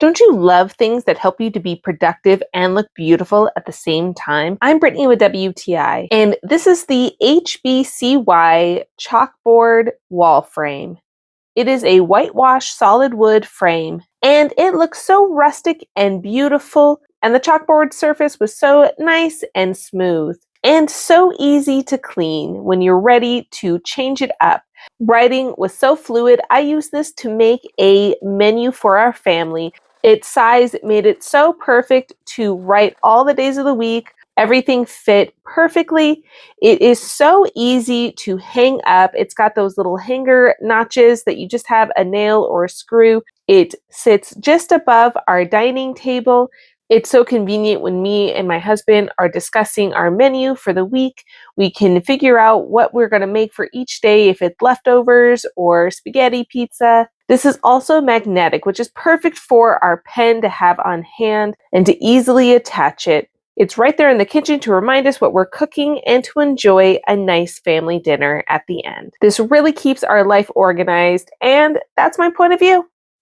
Don't you love things that help you to be productive and look beautiful at the same time? I'm Brittany with WTI, and this is the HBCY Chalkboard wall frame. It is a whitewash solid wood frame, and it looks so rustic and beautiful, and the chalkboard surface was so nice and smooth, and so easy to clean when you're ready to change it up. Writing was so fluid. I used this to make a menu for our family. Its size made it so perfect to write all the days of the week. Everything fit perfectly. It is so easy to hang up. It's got those little hanger notches that you just have a nail or a screw. It sits just above our dining table. It's so convenient when me and my husband are discussing our menu for the week. We can figure out what we're going to make for each day, if it's leftovers or spaghetti pizza. This is also magnetic, which is perfect for our pen to have on hand and to easily attach it. It's right there in the kitchen to remind us what we're cooking and to enjoy a nice family dinner at the end. This really keeps our life organized, and that's my point of view.